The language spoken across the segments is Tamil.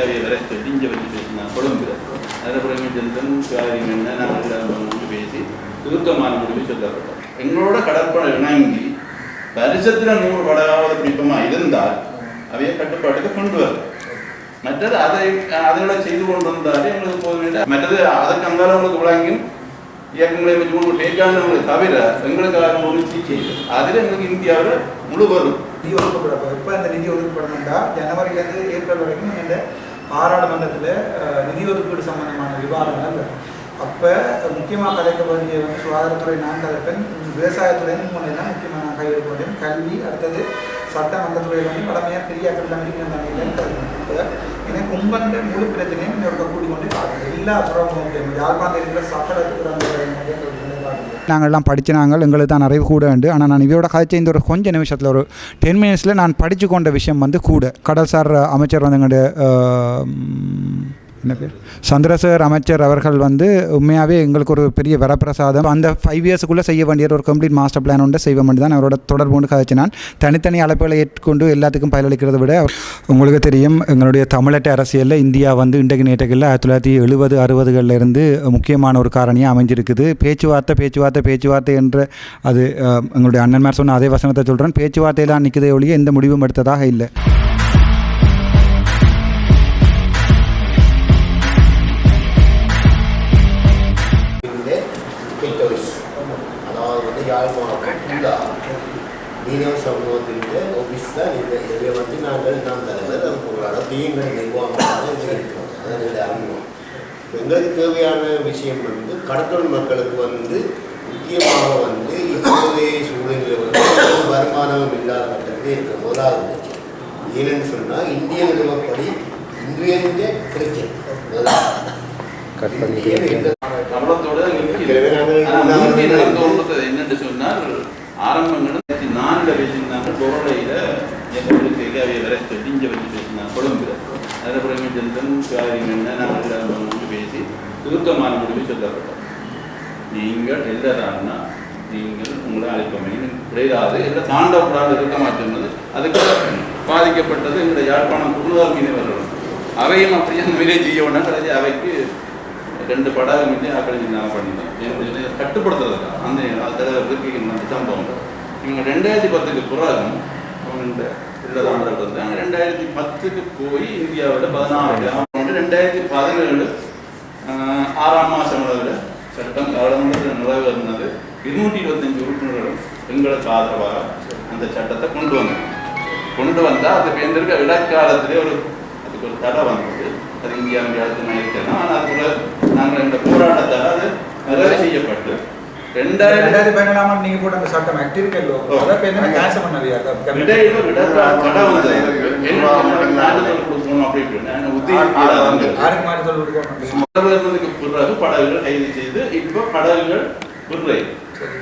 கேள்வியை வர சொல்லி இங்கே வச்சு பேசினான் கொழும்புல. அதில் பிரேமச்சந்திரன் சிவாஜி நாங்கள் பேசி சுருக்கமான முடிவு சொல்லப்பட்டோம். எங்களோட கடற்படை இணங்கி வருஷத்தில் 100 படகாவது பிடிப்பமாக இருந்தால் அவையை கட்டுப்பாட்டுக்கு கொண்டு வரும். மற்றது அதோட செய்து கொண்டு வந்தாலே எங்களுக்கு போதும். மற்றது அதற்கு அந்த அளவுக்கு விளங்கியும் இயக்கங்களை வச்சு கொண்டு டேக்கானவங்களை தவிர எங்களுக்கு ஒரு சிகிச்சை அதில் எங்களுக்கு இந்தியாவில் முழு வரும் நிதி ஒதுக்கப்பட. இப்போ இந்த நிதி ஒதுக்கப்படணும்டா ஜனவரியிலேருந்து ஏப்ரல் வரைக்கும் இந்த பாராளுமன்றத்தில் நிதி ஒதுக்கீடு சம்பந்தமான விவாதங்கள். அப்போ முக்கியமாக கலைக்க வேண்டிய சுகாதாரத்துறை நான் கலைப்பேன், விவசாயத்துறைன்னு முன்னே தான் முக்கியமாக நான் கையெழுக்க வேண்டியது, கல்வி, அடுத்தது சட்டம், அந்த துறையில் வந்து வடமையாக பெரிய அக்கல் அமெரிக்கன் தானே கருதுறேன். இப்போ எனக்கு உங்கள்கிட்ட முழு பிரச்சனையும் இன்னொரு கூடி கொண்டு பார்க்குறேன். எல்லா புறமும் யாழ்ப்பாணம் இருக்கிற சக்கரை நாங்கள்லாம் படிச்சினாங்க, எங்களுக்கு தான் நிறைய கூட உண்டு. ஆனால் நான் இவையோட கதைச்ச இந்த ஒரு கொஞ்சம் நிமிஷத்தில் ஒரு 10 மினிட்ஸில் நான் படித்து கொண்ட விஷயம் வந்து கூட கடல்சார் அமைச்சர் வந்து எங்களுடைய என்ன பேர் சந்திரசேகர் அமைச்சர் அவர்கள் வந்து உண்மையாகவே எங்களுக்கு ஒரு பெரிய வரப்பிரசாதம். அந்த 5 இயர்ஸுக்குள்ளே செய்ய வேண்டிய ஒரு கம்ப்ளீட் மாஸ்டர் பிளான் ஒன்று செய்ய வேண்டி தான் அவரோட தொடர்பு கொண்டு கதைச்சு. நான் தனித்தனி அழைப்புகளை ஏற்றுக்கொண்டு எல்லாத்துக்கும் பயனளிக்கிறத விட உங்களுக்கு தெரியும் எங்களுடைய தமிழட்ட அரசியலில் இந்தியா வந்து இன்றைக்கு நேற்றுகளில் 1970-60களில் இருந்து முக்கியமான ஒரு காரணியாக அமைஞ்சிருக்குது. பேச்சுவார்த்தை என்ற அது எங்களுடைய அண்ணன்மார் சொன்ன அதே வசனத்தை சொல்கிறேன். பேச்சுவார்த்தையெல்லாம் நிற்கிறதே ஒழிய எந்த முடிவும் எடுத்ததாக இல்லை. மீனவ சமூகத்தினுடைய ஆஃபீஸ் தான் இதில் வந்து நாங்கள் தலைவர் உங்களோட தீங்கள் நிர்வாகமாக இருக்கிறோம். அதனுடைய அறிமுகம் எங்களுக்கு தேவையான விஷயம் வந்து கடற்கொள் மக்களுக்கு வந்து முக்கியமாக வந்து இப்போதைய சூழ்நிலையில் வந்து வருமானம் இல்லாத கட்டத்திலே இருக்கிற முதலாவது பிரச்சனை ஏன்னு சொன்னால் இந்திய நிறுவப்படி இன்றைய பிரச்சனை என்னென்று சொன்னால் ஆரம்பங்கள் 4 வச்சுருந்தாங்க. பொருளையில் எங்களுக்கு அவையை வர சொல்லி இங்கே வச்சு பேசினாங்க கொழும்புல. அதில் பிரேமச்சந்திரன் சிவாஜி நாங்கள் பேசி சுருக்கமான முடிவு சொல்லப்பட்டோம். நீங்கள் எல்லாரான்னா நீங்கள் உங்களை அழைப்பமே கிடையாது, எல்லாம் தாண்டக்கூடாது இருக்க மாட்டேங்கிறது. அதுக்கு பாதிக்கப்பட்டது எங்களுடைய யாழ்ப்பாணம் குழுவார் மீனவர்கள். அவையும் அப்படியே அந்த வேலையை செய்ய வேண்டாம். கடைசி அவைக்கு 2 படகு மீது ஆக்கிரமிச்சு பண்ணிட்டோம் கட்டுப்படுத்துறதுக்கா அந்த தலைவருக்கு சம்பவம். இவங்க 2010க்கு பிறகு அவங்க ஆண்டுகள் இருந்தாங்க. 2010க்கு போய் இந்தியாவில் 16 2017 6ஆம் மாதம் அளவில் சட்டம் நாடாளுமன்றத்தில் நிறைவேறினது. 225 உறுப்பினர்களும் எங்களுக்கு ஆதரவாக அந்த சட்டத்தை கொண்டு வந்தால் அது பேர்ந்திருக்க இடைக்காலத்திலே அதுக்கு ஒரு தடை வந்தது. அது இந்தியாவுடைய அடுத்து இருக்கலாம். ஆனால் அதுக்குள்ள நாங்கள் இந்த போராட்டத்தால் அது நிறைவு செய்யப்பட்டு 2017 நீங்க போட்ட அந்த சட்டம் ஆக்டிவிட்டி இல்லோ அத பேர்ல கேன்சல் பண்ணவியா விடையில கடை வந்து நாடுகளுக்கு கொடுக்கணும் அப்படின்னு நான் உத்தேசிக்கிறாங்க. யாருக்கு மாதிரி சொல்ல கொடுக்கணும். முதல்வருக்கு பிறகு படகுகள் கைது செய்து இப்போ படகுகள் விடுறை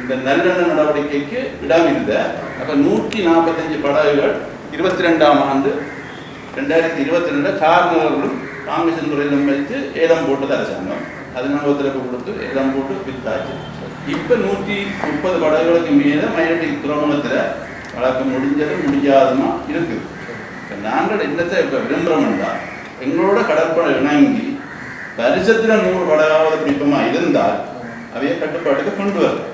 இந்த நல்லெண்ண நடவடிக்கைக்கு இடம் இல்லை. அப்போ 145 படகுகள் 22ஆம் ஆண்டு 2022 கார்னர்களும் காங்கிரஸ் துறையிலும் வைத்து ஏலம் போட்டது அரசாங்கம். அதனால ஒத்துழைப்பு கொடுத்து ஏலம் போட்டு வித்தாச்சு. இப்போ 130 படகுகளுக்கு மீது மயிலட்டி துறைமுகத்தில் வழக்கு முடியாதுமா இருக்குது. நாங்கள் என்னத்தை இப்போ விரும்புகிறோம்னா எங்களோட கடற்படை இணங்கி வருஷத்தில் 100 படகாவது பிடிப்பமாக இருந்தால் அவையை கட்டுப்பாட்டுக்கு கொண்டு வரும்.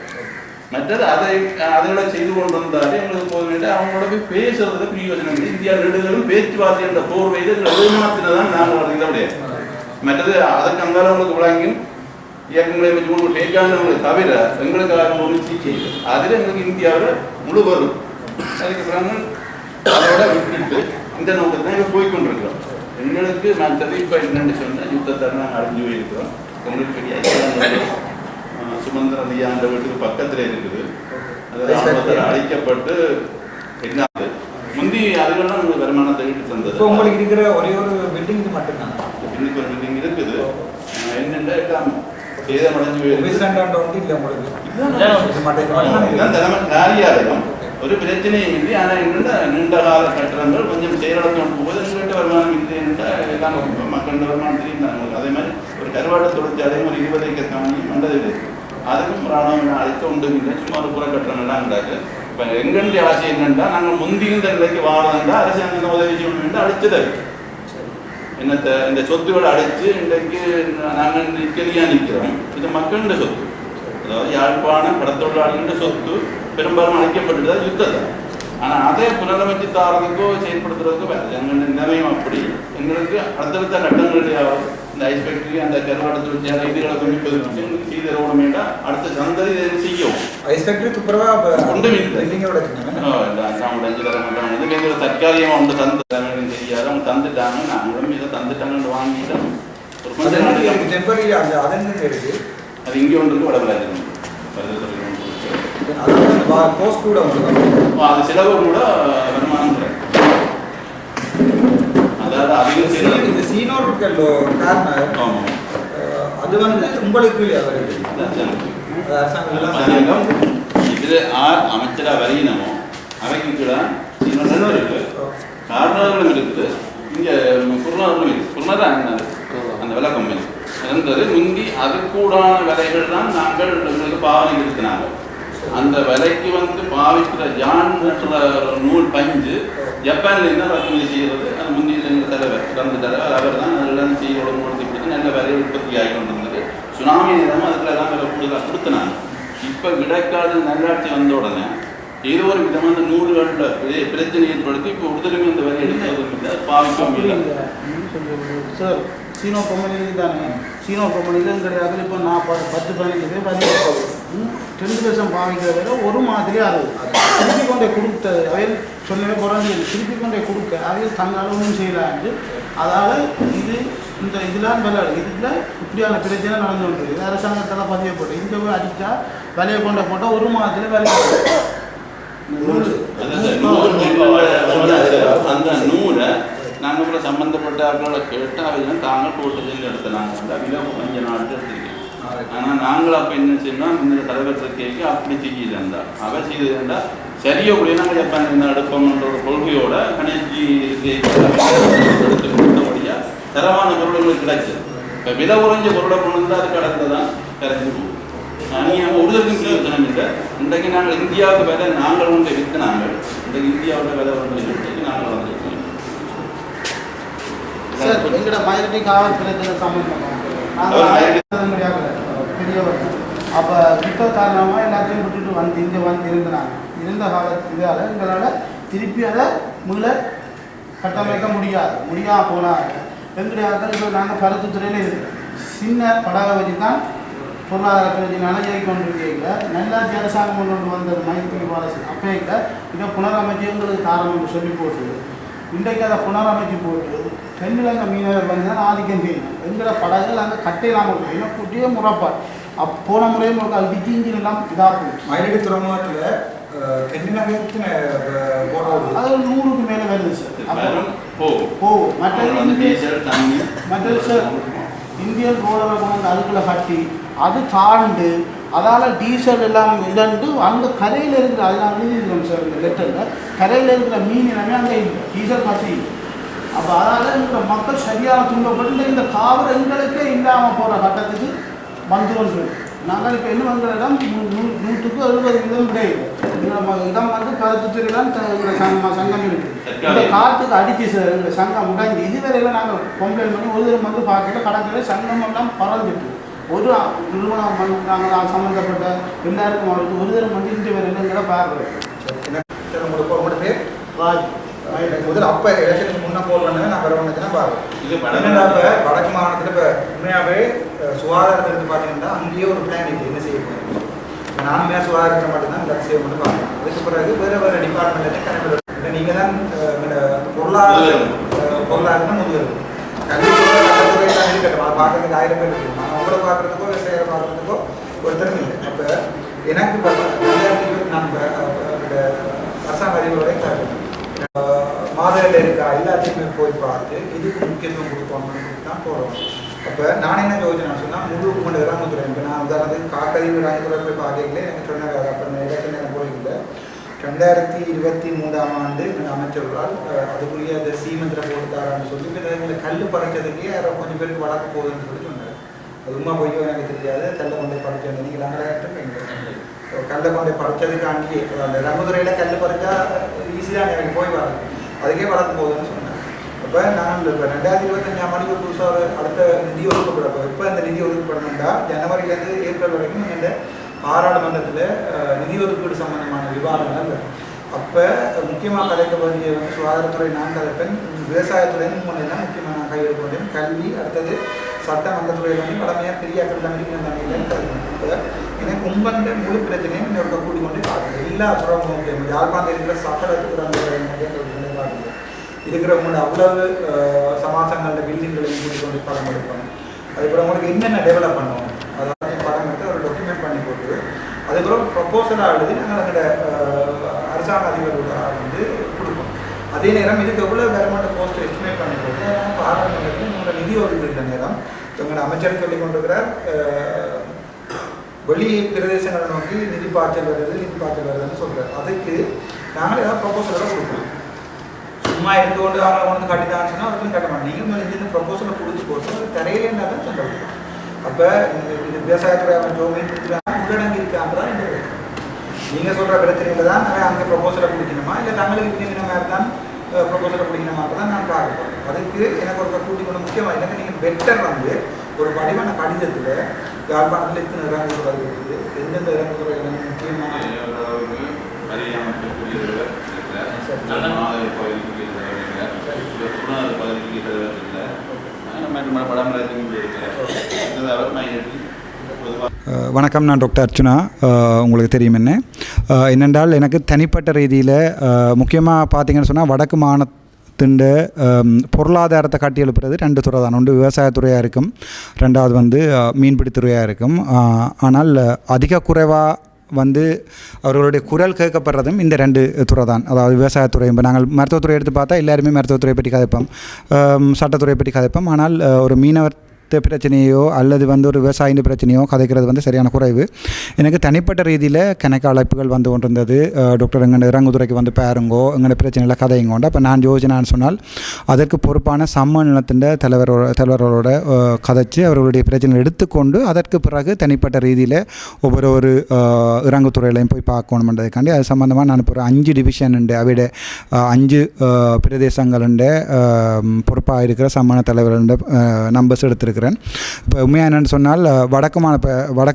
மற்றது அதோட செய்து கொண்டு வந்தாலே எங்களுக்கு போதும். அவங்களோட போய் பேசுறதுல பிரயோஜனம் இல்லை. இந்தியா நெடுகளும் பேச்சுவார்த்தை என்ற போர்வையில் எழுதினதான் நாங்கள் வளர்ந்த முடியாது. மற்றது அதற்கு அந்த அளவுக்கு விளங்கியும் இயக்கங்களை வச்சு கொண்டு டேக்கானவங்களை தவிர எங்களுக்காக ஒரு சிகிச்சை இல்லை. அதில் எங்களுக்கு இந்தியாவில் முழு வரும். அதுக்கு பிறகு அதோட விட்டுட்டு இந்த நோக்கத்தை நாங்கள் போய்கொண்டிருக்கிறோம். எங்களுக்கு நான் இப்போ என்னென்னு சொன்னால் யுத்தத்தை நாங்கள் அழிஞ்சு போயிருக்கிறோம். எங்களுக்கு பெரிய சுமந்திரன் ஐயா அந்த வீட்டுக்கு பக்கத்தில் இருக்குது. அது அழைக்கப்பட்டு என்ன முந்தி அதுக்கெல்லாம் உங்களுக்கு வருமானத்தை வீட்டு தந்தது. உங்களுக்கு இருக்கிற ஒரே ஒரு பில்டிங் இது மட்டும்தான். இன்னைக்கு ஒரு பில்டிங் இருக்குது. என்னென்ன சேதமடைஞ்சு காரியாலயம் ஒரு பிரச்சனையும் இல்லை. ஆனால் என்னென்ன நீண்ட கால கட்டணங்கள் கொஞ்சம் செயலக்கம் போகுது. எங்கள்கிட்ட வருமானம் இல்லை என்றால் எல்லாம் மக்கள் வருமானம் தெரியும். அதே மாதிரி ஒரு கருவாட்டு தொழிற்சாலையும் ஒரு 20 ஏக்கர் காணி மண்டதில் இருக்குது. அதுக்கும் ராணுவம் அழைக்க ஒன்றும் இல்லை. சும்மா ஒரு புற கட்டணங்கள்லாம் இருந்தாங்க. இப்போ எங்களுடைய ஆசை என்னென்னா நாங்கள் முந்தி இந்த நிலைக்கு வாழந்தா அரசாங்கம் உதவி செய்யணும் என்று அழைச்சது. என்னத்தை இந்த சொத்துக்களை அடைச்சு இன்றைக்கு நாங்கள் நிற்கதியாக நிற்கிறோம். இது மக்களின் சொத்து, அதாவது யாழ்ப்பாணம் கடத்தொழிலாளிகளின் சொத்து பெரும்பாலும் அழைக்கப்பட்டது யுத்தத்தை. ஆனால் அதை புனரமைச்சு தாரதுக்கோ செயல்படுத்துறதுக்கோ வேறு எங்கள் நிலையம் அப்படி எங்களுக்கு அடுத்தடுத்த கட்டங்களிலேயாவது இந்த ஐஸ் ஃபேக்டரி அந்த கருவாடு தொழிற்சாலை இதுகளை கொஞ்சம் எங்களுக்கு செய்து தரணுமேட்டா அடுத்த சந்ததி இதை செய்யும். ஐஸ் ஃபேக்டரி துப்புரவா ஒன்றும் இல்லை இதுக்கு தற்காலிகமாக ஒன்று தந்து தெரியாது அவங்க தந்துட்டாங்க, நாங்களும் இதை தந்துட்டாங்கன்னு வாங்கிட்டோம். ஒரு டெம்பரரி அந்த அதன் இருக்கு அது இங்கே ஒன்று இருக்கு வடபராஜன் போஸ்ட் கூட அது செலவு கூட வருமானம் கிடையாது. அதாவது அதிகம் இந்த சீனோர் இருக்கல்லோ காரணம் அது வந்து உங்களுக்கு இதில் ஆர் அமைச்சராக வரையினமோ அவைக்கு இருக்கு காரணங்களும் இருக்குது. இங்கே குருநாதர்களும் இருக்குது. குருநாதான் அந்த விலை கம்பெனி இருந்தது முந்தி அதுக்கூடான விலைகள் தான் நாங்கள் எங்களுக்கு பாவனை இருக்கிறாங்க. அந்த விலைக்கு வந்து பாவிக்கிற ஜான் நூல் பஞ்சு ஜப்பான்ல இருந்தால் இறக்குமதி செய்கிறது. அது முந்தி எங்கள் தலைவர் இறந்த தலைவர் அவர் தான் அதெல்லாம் செய்ய உடம்பு நல்ல விலையை உற்பத்தி ஆகி கொண்டிருந்தது. சுனாமி நேரமும் அதுக்குள்ள எல்லாம் விலை கூடுதலாக கொடுத்தனாங்க. இப்போ விடைக்காடு நல்லாட்சி வந்த உடனே ஏதோ ஒரு விதமான நூறுகளில் பிரச்சனை ஏற்படுத்தி இப்போ உடலுமே அந்த விலை எடுக்கிறதும் இல்லை, பாவிக்கவும் இல்லை. சார் சீனோ கம்பெனியில் தானே சீனோ கம்பெனியில் கிடையாது. இப்போ நான் 10-15 பேர் 2% பாவிக்கிற வேலை ஒரு மாதிரி ஆகுது. திருப்பி கொண்டே கொடுத்த அவையில் சொல்லவே குறைஞ்சி திருப்பி கொண்டே கொடுக்க அவையில் தங்கால ஒன்றும் செய்யலாண்டு. அதால் இந்த இதெல்லாம் விலை இதில் இப்படியான பிரச்சனை நடந்து கொண்டிருக்கு. அரசாங்கத்தில் பதியப்பட்டு இந்த போய் அடித்தா விலையை கொண்ட போட்டால் ஒரு மாதத்தில் விலை அந்த நூலை நாங்கள் கூட சம்பந்தப்பட்ட ஆட்களை கேட்டால் அவங்க தாங்கள் போட்டதில் எடுத்தனாங்க. அந்த அவில கொஞ்சம் நாள் எடுத்துருக்கேன். ஆனால் நாங்கள் அப்போ என்ன செய்யணும் இந்த தலைவர் கேட்க அப்படி செய்யலண்டா அவர் செய்ததுண்டா சரியோ அப்படியே நாங்கள் ஜப்பான் என்ன எடுப்போம்ன்ற ஒரு கொள்கையோட கணேஜி எடுத்து கொடுத்தபடியாக தரமான பொருள்களுக்கு கிடைச்சது. இப்போ விலை குறைஞ்ச பொருளை கொண்டு வந்து அது கடந்து தான் கரைஞ்சி போகும். நீங்கள் உறுதலுக்கும் பிரயோஜனம் இல்லை. இன்றைக்கு நாங்கள் இந்தியாவுக்கு விலை நாங்கள் ஒன்றை விற்கினாங்க. இன்றைக்கு இந்தியாவோட விலை ஒன்று இன்றைக்கு நாங்கள் வந்துருக்கோம். சார் எங்களோட மைனாரிட்டி காவல் பிரச்சனை சம்பந்தமாக நாங்கள் பெரியவர் அப்போ யுத்த காரணமாக எல்லாத்தையும் விட்டுட்டு இங்கே இருந்தாங்க. இருந்த இதால் எங்களால் திருப்பி அதை மீள கட்டமைக்க முடியாமல் போனாங்க. எங்களுடைய இப்போ நாங்கள் பருத்துத்துறையில் இருக்கிறோம். சின்ன படகை வச்சு தான் பொருளாதார பிரச்சனை அலையை கொண்டிருக்கீங்க. நல்லாட்சி அரசாங்கம் கொண்டு வந்தது மைத்திரி பாலசி அப்போ இதை புனரமைச்சு எங்களுக்கு தாரம் என்று சொல்லி போட்டு இன்றைக்கு அதை புனரமைச்சு போட்டு தென்னிலங்கை மீனவர் வந்து தான் ஆதிக்கம் செய்யணும். எங்களோட படகுகள் அங்கே கட்டையிலாமல் போயிடும் கூட்டியே முறைப்பாடு போன முறையும் ஒரு விஜி இன்ஜின் எல்லாம் இதாக போகும். மயிலடி துறைமுகத்தில் தென்னிலங்கத்தின் அது 100க்கு மேலே வருது சார். போகும் மற்றது சார் இந்தியன் ரோடரை கொண்டு அதுக்குள்ளே கட்டி அது தாண்டு அதால் டீசல் எல்லாம் இழந்து அங்கே கரையில் இருக்கிற அதெல்லாம் எழுதிக்கிறோம் சார் இந்த லெட்டரில். கரையில் இருக்கிற மீன் எல்லாமே அங்கே இல்லை, டீசல் காசு இல்லை. அப்போ அதால் இருக்கிற மக்கள் சரியான துன்பப்பட்டு இந்த காவல் எங்களுக்கே இல்லாமல் போகிற கட்டத்துக்கு வந்துடும் சொல்லி நாங்கள் இப்போ என்ன பண்ணுற இடம் 100க்கு 70% கிடையாது. இடம் வந்து கருத்துத்துறையிலாம் சங்கம் இருக்குது. இந்த காற்றுக்கு அடிச்சு சார் எங்கள் சங்கம் உடைஞ்சு இதுவரையில் நாங்கள் கம்ப்ளைண்ட் பண்ணி ஒரு தரம் வந்து பார்க்கல கணக்கில் சங்கம் எல்லாம் பறந்துட்டு ஒரு நிறுவனம் நாங்கள் சம்மந்தப்பட்ட எல்லாருக்கும் அவருக்கு ஒரு தரம் வந்து இந்த வரையிலங்கிற பார்க்குறோம். உங்களோட பேர் ராஜ் முதல்ல அப்போ எலெக்ஷனுக்கு முன்னே போல் பண்ண நான் வர வந்துச்சுன்னா பாருங்க. வடக்கு மாநிலத்தில் இப்போ உண்மையாகவே சுகாதாரத்தை எடுத்து பார்த்தீங்கன்னா அங்கேயே ஒரு பிளான் இருக்குது என்ன செய்ய போகிறேன். நானுமே சுகாதாரத்தை மட்டும்தான் இந்த செய்ய மட்டும் பார்க்கணும். அதுக்கு பிறகு வேறு டிபார்ட்மெண்ட்லேருந்து கணக்கு இப்போ நீங்கள் தான் பொருளாதாரம் முதல் கல்வித்துறையெல்லாம் இருக்கட்டும். அதை பார்க்குறதுக்கு 1000 பேர் இருக்குது. ஆனால் உங்களை பார்க்குறதுக்கோ விவசாயிகளை பார்க்குறதுக்கோ ஒருத்தரும் இல்லை. அப்போ எனக்கு இப்போ 2024 அரசாங்க அதிபரோட தாக்கணும் மாதத்தில் இருக்கா எல்லாத்தையுமே போய் பார்த்து இதுக்கு முக்கியத்துவம் கொடுப்போம்னு தான் போகிறோம். அப்போ நான் என்ன யோசனை சொன்னால் முழு கொண்டு கிராமத்துறை இப்போ நான் உதாரணத்துக்கு காக்கதி கிராமத்துறை போய் பார்க்கல எனக்கு சொன்னாங்க. அப்போ எலெக்ஷன் எனக்கு போயிருக்கல 2023ஆம் ஆண்டு எங்கள் அமைச்சர்களால் அதுக்குரிய அந்த சீமந்திரம் போட்டுத்தாரான்னு சொல்லி எங்களை கல் பறைச்சதுக்கே யாரோ கொஞ்சம் பேருக்கு வளர்க்க போகுதுன்னு சொல்லி சொன்னார். அது உண்மை பொய்யோ எனக்கு தெரியாது. கல்லை கொண்டு பறைச்சது நீங்கள் நாங்கள் கல்லை கொண்டு பறைச்சதுக்காண்டி அந்த ரம்புதுறையில் கல் பறிச்சா ஈஸியாக எனக்கு போய் வரும் அதுக்கே வளர்க்க போகுதுன்னு சொன்னேன். அப்போ இப்போ நாங்கள் இப்போ 2025ஆம் ஆண்டுக்கு புதுசாக ஒரு அடுத்த நிதி ஒதுக்கப்படப்போ இப்போ இந்த நிதி ஒதுக்கப்படணும்னா ஜனவரியிலேருந்து ஏப்ரல் வரைக்கும் இந்த பாராளுமன்றத்தில் நிதி ஒதுக்கீடு சம்பந்தமான விவாதங்கள். அப்போ முக்கியமாக கதைக்க வேண்டிய வந்து சுகாதாரத்துறை நான் கதைப்பேன், விவசாயத்துறைன்னு முன்னே முக்கியமாக நான் கையெழுக்க வேண்டியது, கல்வி, அடுத்தது சட்டம், அந்த துறையில் வந்து வளமையாக பெரிய அக்கௌண்ட் தண்ணியில் கதைக்கணும். இப்போ எனக்கு உண்பந்த முழு பிரச்சனையும் இன்னொரு கூடி கொண்டு காட்டுது. எல்லா சுரங்கமும் யாழ்ப்பாணத்தில் இருக்கிற சகல காட்டுது. இருக்கிறவங்களோட அவ்வளவு சமாசங்களோட பில்டிங்களையும் கூட்டி கொண்டு படம் எடுக்கணும். அதுக்கப்புறம் உங்களுக்கு என்னென்ன டெவலப் பண்ணணும் அதாவது படம் எடுத்து ஒரு டாக்குமெண்ட் பண்ணி போட்டு அதுக்கப்புறம் ப்ரொப்போசலாக எழுதி நாங்கள் எங்களோட அரசாங்க அதிபரோட வந்து கொடுப்போம். அதே நேரம் இதுக்கு எவ்வளோ கவர்மெண்ட் போஸ்ட் எஸ்டிமேட் பண்ணி போட்டு பாராளுமன்றத்தில் உங்களோட நிதி ஒதுக்கீடு நேரம் எங்களோட அமைச்சர் சொல்லி கொண்டிருக்கிறார் வெளி பிரதேசங்களை நோக்கி நிதி பாய்ச்சல் வருதுன்னு சொல்கிறார். அதுக்கு நாங்கள் ஏதாவது ப்ரொப்போசலோட கொடுப்போம். சும்மா இருந்து கொண்டு அவங்களை வந்து கட்டிதான் சொன்னால் அவர்களும் கட்ட மாட்டோம். நீங்கள் மேலே இந்த ப்ரொப்போசலை கொடுத்து போட்டு அது தரையிலேன்னா தான் சொல்ல முடியும். அப்போ இது விவசாயத்துறை அவன் ஜோமீன் கொடுத்துட்டாங்க உள்ளடங்கி இருக்காங்க தான் இந்த பிரச்சனை. நீங்கள் சொல்கிற பிரச்சனையில் தான் நாங்கள் அங்கே ப்ரொப்போசலை கொடுக்கணுமா இல்லை தங்களுக்கு இன்னும் மாதிரி தான் ப்ரொப்போசலை கொடுக்கணுமாட்ட தான் நான் பார்க்குறோம். அதுக்கு எனக்கு ஒரு கூட்டி கொண்டு முக்கியமாக எனக்கு நீங்கள் பெட்டர் வந்து ஒரு படிவான கடிதத்தில் யாழ்ப்பாணத்தில் இத்தனை இறங்குதுறை இருக்குது, எந்தெந்த இறங்குதுறை முக்கியமாக வணக்கம், நான் டாக்டர் அர்ச்சுனா. உங்களுக்கு தெரியும் என்னென்றால் எனக்கு தனிப்பட்ட ரீதியில் முக்கியமாக பார்த்தீங்கன்னு சொன்னால் வடக்கு மாநிலத்தின் பொருளாதாரத்தை கட்டி எழுப்புறது 2 துறை தான். ஒன்று விவசாயத்துறையாக இருக்கும், 2வது வந்து மீன்பிடித்துறையாக இருக்கும். ஆனால் அதிக குறைவாக வந்து அவர்களுடைய குரல் கேட்கப்படுறதும் இந்த 2 துறை தான். அதாவது விவசாயத்துறை. இப்போ நாங்கள் மருத்துவத்துறை எடுத்து பார்த்தா எல்லாருமே மருத்துவத்துறையை பற்றி கதைப்போம், சட்டத்துறையை பற்றி கதைப்போம். ஆனால் ஒரு மீனவர் பிரச்சனையோ அல்லது வந்து ஒரு விவசாயின பிரச்சனையோ கதைக்கிறது வந்து சரியான குறைவு. எனக்கு தனிப்பட்ட ரீதியில் கணக்கு அழைப்புகள் வந்து கொண்டிருந்தது. டாக்டர் எங்கள் இறங்குதுறைக்கு வந்து பாருங்கோ, எங்களோட பிரச்சனையில் கதைங்கோண்டா. அப்போ நான் யோஜனான்னு சொன்னால் அதற்கு பொறுப்பான சம்மேளனத்தின் தலைவர்களோட கதைச்சு அவர்களுடைய பிரச்சனையை எடுத்துக்கொண்டு அதற்கு பிறகு தனிப்பட்ட ரீதியில் ஒவ்வொரு இறங்குத்துறையிலையும் போய் பார்க்கணுன்றதுக்காண்டி அது சம்மந்தமாக நான் இப்போ 5 டிவிஷன் உண்டு, அவையோட 5 பிரதேசங்களுண்ட பொறுப்பாக இருக்கிற சம்மேளன தலைவர்கள நம்பர்ஸ் எடுத்திருக்கிறேன். இப்போ உண்மையாக என்னென்னு சொன்னால் வடக்கு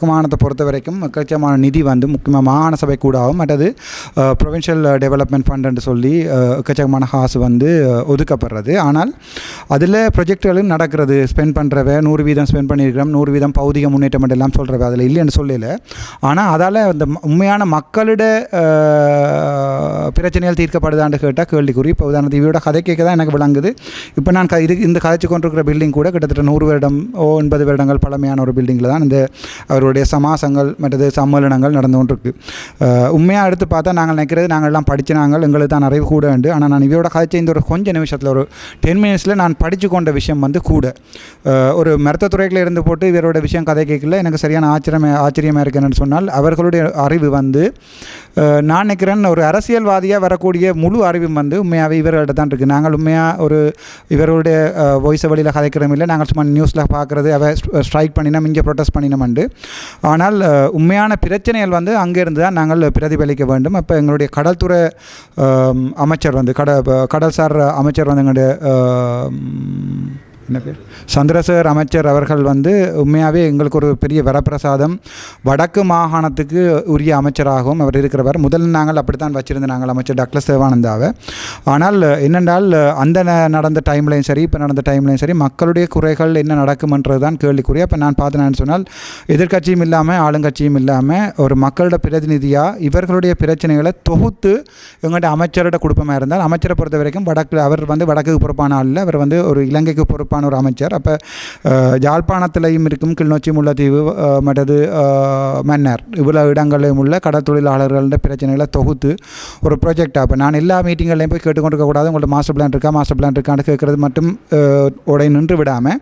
மாநிலத்தை பொறுத்த வரைக்கும் எக்கச்சக்கமான நிதி வந்து முக்கியமாக மாகாண சபை கூடாகும், மற்றது ப்ரொவின்ஷியல் டெவலப்மெண்ட் ஃபண்டுன்னு சொல்லி எக்கச்சக்கமான காசு வந்து ஒதுக்கப்படுறது. ஆனால் அதில் ப்ரொஜெக்டுகளும் நடக்கிறது. ஸ்பெண்ட் பண்ணுறவ 100% ஸ்பெண்ட் பண்ணியிருக்கிறோம், 100% பௌதிக முன்னேற்றம் எல்லாம் சொல்கிறவ அதில் இல்லைன்னு சொல்லலை. ஆனால் அதால் அந்த உண்மையான மக்களோட பிரச்சனைகள் தீர்க்கப்படுதான்னு கேட்டால் கேள்விக்குறி. இப்போ உதாரணத்துக்கு இவரோட கதை கேட்க தான் எனக்கு விளங்குது. இப்போ நான் இந்த கதைச்சு கொண்டிருக்கிற பில்டிங் கூட கிட்டத்தட்ட 100 வருடம் 90 வருடங்கள் பழமையான ஒரு பில்டிங்கில் தான் இந்த அவருடைய சமாசங்கள் மற்றது சம்மேளனங்கள் நடந்து கொண்டிருக்கு. உண்மையாக எடுத்து பார்த்தா நாங்கள் நினைக்கிறது நாங்கள்லாம் படிச்சினாங்க, எங்களுக்கு தான் நிறைய கூட உண்டு. ஆனால் நான் இவரோட கதைச்ச இந்த ஒரு கொஞ்சம் நிமிஷத்தில் ஒரு 10 மினிட்ஸில் நான் படித்து கொண்ட விஷயம் வந்து கூட ஒரு மருத்துவத்துறையில் இருந்து போட்டு இவரோட விஷயம் கதை கேட்கல. எனக்கு சரியான ஆச்சரியமாக இருக்குன்னு சொன்னால் அவர்களுடைய அறிவு வந்து நான் நினைக்கிறேன் ஒரு அரசியல்வாதியாக வரக்கூடிய முழு அறிவும் வந்து உண்மையாகவே இவர்கள்ட்ட தான் இருக்குது. நாங்கள் உண்மையாக ஒரு இவருடைய வாய்ஸ் வழியில் கதைக்கிறோம் இல்லை, நாங்கள் சும்மா நியூஸில் பார்க்குறது அவ ஸ்ட்ரைக் பண்ணினோம், இங்கே ப்ரொட்டஸ்ட் பண்ணினோம்ண்டு. ஆனால் உண்மையான பிரச்சனைகள் வந்து அங்கேருந்து தான் நாங்கள் பிரதிபலிக்க வேண்டும். அப்போ எங்களுடைய கடல்துறை அமைச்சர் வந்து கடல்சார் அமைச்சர் வந்து எங்களுடைய என்ன பேர் சந்திரசேகர் அமைச்சர் அவர்கள் வந்து உண்மையாகவே எங்களுக்கு ஒரு பெரிய வரப்பிரசாதம். வடக்கு மாகாணத்துக்கு உரிய அமைச்சராகவும் அவர் இருக்கிறவர். முதல்ல நாங்கள் அப்படித்தான் வச்சுருந்த நாங்கள் அமைச்சர் டாக்டர் தேவானந்தாவை. ஆனால் என்னென்றால் அந்த நடந்த டைம்லையும் சரி இப்போ நடந்த டைம்லையும் சரி மக்களுடைய குறைகள் என்ன நடக்கும்ன்றது தான் கேள்விக்குரிய. அப்போ நான் பார்த்தேன்னு சொன்னால் எதிர்கட்சியும் இல்லாமல் ஆளுங்கட்சியும் இல்லாமல் ஒரு மக்களோட பிரதிநிதியாக இவர்களுடைய பிரச்சனைகளை தொகுத்து எங்கள்கிட்ட அமைச்சரோட குடும்பமாக இருந்தால் அமைச்சரை பொறுத்த வரைக்கும் அவர் வந்து வடக்குக்கு பொறுப்பான ஆள் இல்லை, அவர் வந்து ஒரு இலங்கைக்கு பொறுப்பான ஒரு அமைச்சர். அப்போ யாழ்ப்பாணத்திலையும் இருக்கும், கிளிநொச்சி, முல்லைத்தீவு மற்றது மன்னார் இவ்வளவு இடங்களிலும் உள்ள கடல் தொழிலாளர்கள பிரச்சனைகளை தொகுத்து ஒரு ப்ராஜெக்டாக இப்போ நான் எல்லா மீட்டிங்கள்லையும் போய் கேட்டுக்கொண்டிருக்கக்கூடாது. உங்கள்ட்ட மாஸ்டர் பிளான் இருக்கான்னு கேட்குறது மட்டும் உடை நின்று விடாமல்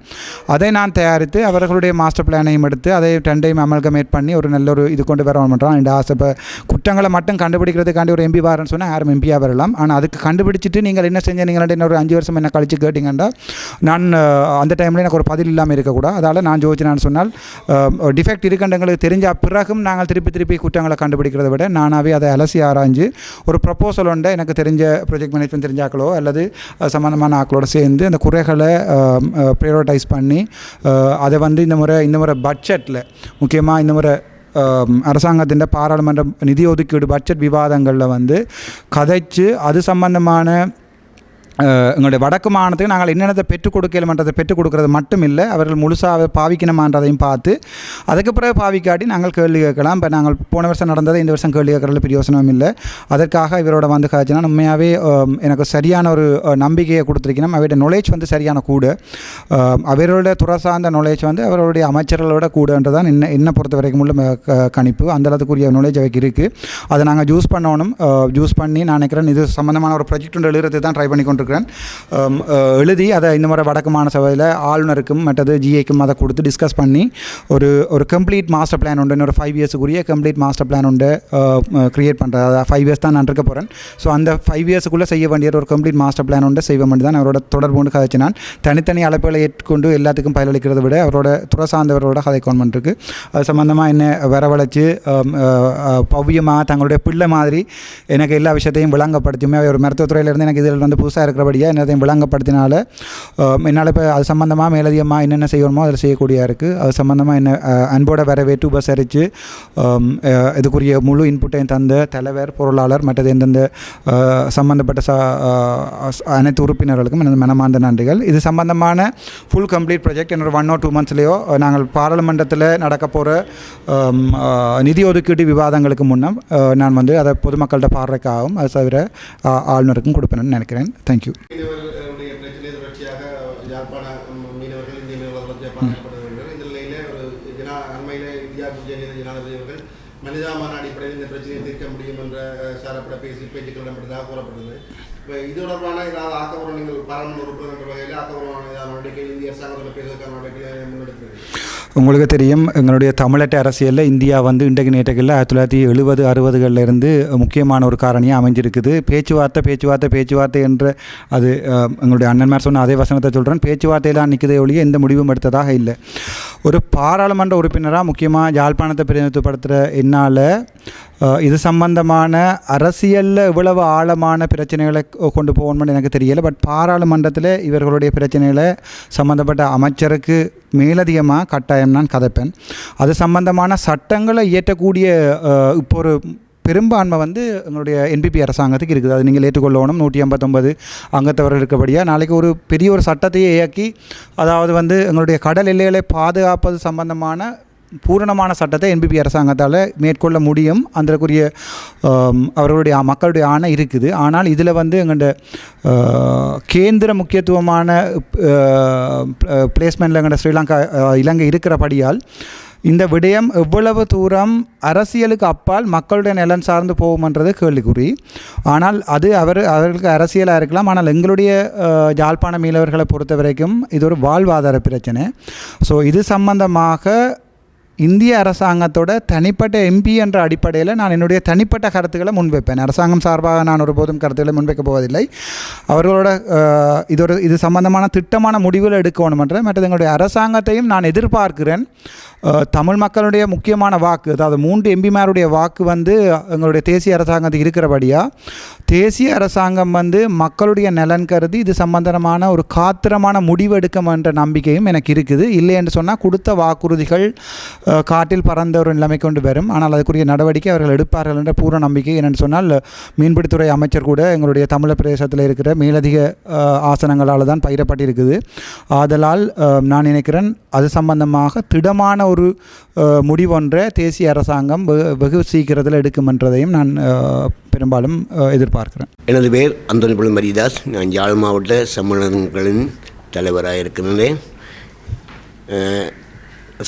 அதை நான் தயாரித்து அவர்களுடைய மாஸ்டர் பிளானையும் எடுத்து அதை 2ஐயும் அமல்கமேட் பண்ணி ஒரு நல்ல ஒரு இது கொண்டு வர பண்ணுறோம். இந்த ஆசை இப்போ குற்றங்களை மட்டும் கண்டுபிடிக்கிறதுக்காண்டி ஒரு எம்பி வரேன்னு சொன்னால் யாரும் எம்பியாக வரலாம். ஆனால் அதுக்கு கண்டுபிடிச்சிட்டு நீங்கள் என்ன செஞ்ச நீங்கள் இன்னொரு 5 வருஷம் என்ன கழிச்சு கேட்டிங்கன்னா நான் அந்த டைமில் எனக்கு ஒரு பதில் இல்லாமல் இருக்கக்கூடாது. அதால் நான் யோசிச்சு சொன்னால் டிஃபெக்ட் இருக்குன்றங்களுக்கு தெரிஞ்ச பிறகும் நாங்கள் திருப்பி குற்றங்களை கண்டுபிடிக்கிறத விட நானாகவே அதை அலசி ஆராய்ஞ்சு ஒரு ப்ரப்போசல் உண்டு எனக்கு தெரிஞ்ச ப்ராஜெக்ட் மேனேஜ்மெண்ட் தெரிஞ்ச ஆக்களோ அல்லது சம்மந்தமான ஆக்களோடு சேர்ந்து அந்த குறைகளை ப்ரையோரிட்டைஸ் பண்ணி அதை வந்து இந்த முறை பட்ஜெட்டில் முக்கியமாக இந்த முறை அரசாங்கத்தின் பாராளுமன்ற நிதி ஒதுக்கீடு பட்ஜெட் விவாதங்களில் வந்து கதைச்சு அது சம்பந்தமான எங்களுடைய வடக்கு மாநிலத்துக்கு நாங்கள் என்னென்னதை பெற்றுக் கொடுக்கலன்றதை பெற்றுக் கொடுக்கறது மட்டும் இல்லை, அவர்கள் முழுசாக பாவிக்கணுமான்றதையும் பார்த்து அதுக்கு பிறகு பாவிக்காட்டி நாங்கள் கேள்வி கேட்கலாம். இப்போ நாங்கள் போன வருஷம் நடந்ததை இந்த வருஷம் கேள்வி கேட்கறதுல பிரயோசனமும் இல்லை. அதற்காக இவரோட வந்து காய்ச்சினா உண்மையாகவே எனக்கு சரியான ஒரு நம்பிக்கையை கொடுத்துருக்கணும். அவருடைய நாலேஜ் வந்து சரியான கூட, அவரோட துறை சார்ந்த நாலேஜ் வந்து அவருடைய அமைச்சர்களோட கூடன்றதான் என்னை பொறுத்த வரைக்கும் உள்ள கணிப்பு. அந்தளவுக்குரிய நாலேஜ் அவைக்கு இருக்குது. அதை நாங்கள் யூஸ் பண்ணணும். யூஸ் பண்ணி நான் நினைக்கிறேன் இது சம்மந்தமான ஒரு ப்ராஜெக்ட் ஒன்று எழுதுறது தான் ட்ரை பண்ணி கொண்டு எழுதி அதை இந்த முறை வடக்கு மாநில சபையில் ஆளுநருக்கும் மற்றது ஜிஏக்கும் அதை கொடுத்து டிஸ்கஸ் பண்ணி ஒரு கம்ப்ளீட் மாஸ்டர் பிளான் உண்டு, ஒரு 5 இயர்ஸுக்குரிய கம்ப்ளீட் மாஸ்டர் பிளான் உண்டு க்ரியேட் பண்ணுறது. அதை 5 இயர்ஸ் தான் நான் இருக்க போகிறேன். ஸோ அந்த 5 இயர்ஸுக்குள்ளே செய்ய வேண்டிய ஒரு கம்ப்ளீட் மாஸ்டர் பிளான் உண்டு செய்ய வேண்டி தான் அவரோட தொடர்பு கொண்டு கதைச்சு நான் தனித்தனி அழைப்புகளை ஏற்றுக்கொண்டு எல்லாத்துக்கும் பயனளிக்கிறத விட அவரோட துறை சார்ந்தவரோட கதை கவர்மெண்ட் இருக்குது. அது சம்மந்தமாக என்ன வரவழைச்சு பவ்யமாக தங்களுடைய பிள்ளை மாதிரி எனக்கு எல்லா விஷயத்தையும் விளங்கப்படுத்தியுமே ஒரு மருத்துவத்துறையிலேருந்து எனக்கு இதில் வந்து புதுசாக இருக்கிறபடியாக என்னதையும் விளங்கப்படுத்தினால என்னால் இப்போ அது சம்மந்தமாக மேலதிகமாக என்னென்ன செய்யணுமோ அதில் செய்யக்கூடியா இருக்குது. அது சம்மந்தமாக என்ன அன்போட வரவேற்று உபசரித்து இதுக்குரிய முழு இன்புட்டையும் தந்த தலைவர் பொருளாளர் மற்றது எந்தெந்த சம்மந்தப்பட்ட அனைத்து உறுப்பினர்களுக்கும் எனது மனமார்ந்த நன்றிகள். இது சம்பந்தமான ஃபுல் கம்ப்ளீட் ப்ராஜெக்ட் என்னோட 1 or 2 monthsலேயோ நாங்கள் பாராளுமன்றத்தில் நடக்க போகிற நிதி ஒதுக்கீடு விவாதங்களுக்கு முன்னம் நான் வந்து அதை பொதுமக்கள்கிட்ட பார்வைக்காகவும் அது தவிர ஆளுநருக்கும் கொடுப்பேன்னு நினைக்கிறேன். தேங்க்யூ. மீனவர்களுடைய பிரச்சனை தொடர்ச்சியாக யாழ்ப்பாண மீனவர்கள் இந்திய மீனவர்கள் பாதிக்கப்படுகிறார்கள். இந்த நிலையில் ஒரு அண்மையில் இந்தியா ஜனாதிபதி அவர்கள் மனிதாமான அடிப்படையில் இந்த பிரச்சனையை தீர்க்க முடியும் என்ற சாரப்பட பேச்சுக்கள் இடம்பெற்றதாக கூறப்பட்டது. இப்போ இது தொடர்பான ஏதாவது ஆக்கப்பூர்வ நீங்கள் பாராளுமன்ற உறுப்பினர் என்ற வகையில் ஆக்கப்பூர்வமான நடவடிக்கை இந்திய அரசாங்கத்தில் பேசுவதற்கான நடவடிக்கை முன்னெடுக்கிறது. உங்களுக்கு தெரியும் எங்களுடைய தமிழக அரசியலில் இந்தியா வந்து இன்றைக்கு நேற்றுகளில் 1970, 60களில் இருந்து முக்கியமான ஒரு காரணியாக அமைஞ்சிருக்குது. பேச்சுவார்த்தை என்ற அது எங்களுடைய அண்ணன்மார் சொன்ன அதே வசனத்தை சொல்கிறேன். பேச்சுவார்த்தையெல்லாம் நிற்கதே ஒழிய எந்த முடிவும் எடுத்ததாக இல்லை. ஒரு பாராளுமன்ற உறுப்பினராக முக்கியமாக யாழ்ப்பாணத்தை பிரதிநிதித்துவப்படுத்துகிற என்னால் இது சம்பந்தமான அரசியலில் இவ்வளவு ஆழமான பிரச்சனைகளை கொண்டு போகணும்னு எனக்கு தெரியலை. பட் பாராளுமன்றத்தில் இவர்களுடைய பிரச்சனைகளை சம்பந்தப்பட்ட அமைச்சருக்கு மேலதிகமாக கட்டாயம் நான் கதைப்பேன். அது சம்பந்தமான சட்டங்களை இயற்றக்கூடிய இப்போ ஒரு பெரும்பான்மை வந்து எங்களுடைய என்பிபி அரசாங்கத்துக்கு இருக்குது. அது நீங்கள் ஏற்றுக்கொள்ளணும். 159 அங்கத்தவர்கள் இருக்கபடியாக நாளைக்கு ஒரு பெரிய ஒரு சட்டத்தையே இயக்கி அதாவது வந்து எங்களுடைய கடல் எல்லைகளை பாதுகாப்பது சம்பந்தமான பூரணமான சட்டத்தை என்பிபி அரசாங்கத்தால் மேற்கொள்ள முடியும். அதற்குரிய அவர்களுடைய மக்களுடைய ஆணை இருக்குது. ஆனால் இதில் வந்து எங்கள்ட கேந்திர முக்கியத்துவமான பிளேஸ்மெண்ட்டில் எங்கள்ட ஸ்ரீலங்கா இலங்கை இருக்கிறபடியால் இந்த விடயம் எவ்வளவு தூரம் அரசியலுக்கு அப்பால் மக்களுடைய நலன் சார்ந்து போகும்ன்றது கேள்விக்குறி. ஆனால் அது அவர்களுக்கு அரசியலாக இருக்கலாம். ஆனால் எங்களுடைய யாழ்ப்பாண மீனவர்களை பொறுத்த வரைக்கும் இது ஒரு வாழ்வாதார பிரச்சனை. ஸோ இது சம்பந்தமாக இந்திய அரசாங்கத்தோட தனிப்பட்ட எம்பி என்ற அடிப்படையில் நான் என்னுடைய தனிப்பட்ட கருத்துக்களை முன்வைப்பேன். அரசாங்கம் சார்பாக நான் ஒருபோதும் கருத்துக்களை முன்வைக்கப் போவதில்லை. அவர்களோட இது சம்பந்தமான திட்டமான முடிவுகள் எடுக்கணுமென்ற மற்றது எங்களுடைய அரசாங்கத்தையும் நான் எதிர்பார்க்கிறேன். தமிழ் மக்களுடைய முக்கியமான வாக்கு அதாவது 3 எம்பிமாருடைய வாக்கு வந்து எங்களுடைய தேசிய அரசாங்கத்துக்கு இருக்கிறபடியாக தேசிய அரசாங்கம் வந்து மக்களுடைய நலன் கருதி இது சம்பந்தமான ஒரு காத்திரமான முடிவு எடுக்கும் என்ற நம்பிக்கையும் எனக்கு இருக்குது. இல்லை என்று சொன்னால் கொடுத்த வாக்குறுதிகள் காட்டில் பறந்த ஒரு நிலைமை கொண்டு வரும். ஆனால் அதுக்குரிய நடவடிக்கை அவர்கள் எடுப்பார்கள் என்ற பூர்ண நம்பிக்கை. என்னென்னு சொன்னால் மீன்பிடித்துறை அமைச்சர் கூட எங்களுடைய தமிழ் பிரதேசத்தில் இருக்கிற மேலதிக ஆசனங்களால் தான் பயிரப்பட்டிருக்குது. ஆதலால் நான் நினைக்கிறேன் அது சம்பந்தமாக திடமான ஒரு முடிவொன்றை தேசிய அரசாங்கம் வெகு சீக்கிரத்தில் எடுக்கும் என்றதையும் நான் பெரும்பாலும் எதிர்பார்க்கிறேன். எனது பேர் அந்தோனி புல் மரிதாஸ். நான் யாழ் மாவட்ட சம்மேளனங்களின் தலைவராக இருக்கின்றேன்.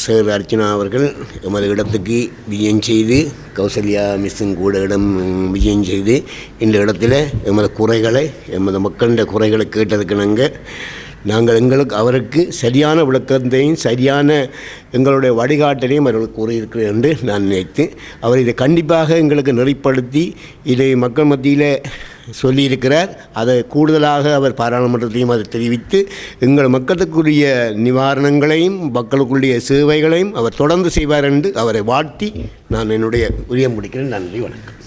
சார் அர்ச்சனா அவர்கள் எமது இடத்துக்கு விஜயம் செய்து கௌசல்யா மிஸ்ஸும் கூட இடம் விஜயம் செய்து இந்த இடத்துல எமது மக்களுடைய குறைகளை கேட்டதுக்கு நாங்கள் அவருக்கு சரியான விளக்கத்தையும் சரியான எங்களுடைய வழிகாட்டலையும் அவர்கள் கூறியிருக்கிறேன் என்று நான் நினைத்து அவர் இதை கண்டிப்பாக எங்களுக்கு நெறிப்படுத்தி இதை மக்கள் மத்தியில் சொல்லியிருக்கிறார். அதை கூடுதலாக அவர் பாராளுமன்றத்தையும் அதை தெரிவித்து எங்கள் மக்களுக்குரிய நிவாரணங்களையும் மக்களுக்குரிய சேவைகளையும் அவர் தொடர்ந்து செய்வார் என்று அவரை வாழ்த்தி நான் என்னுடைய உரையை முடிக்கிறேன். நன்றி, வணக்கம்.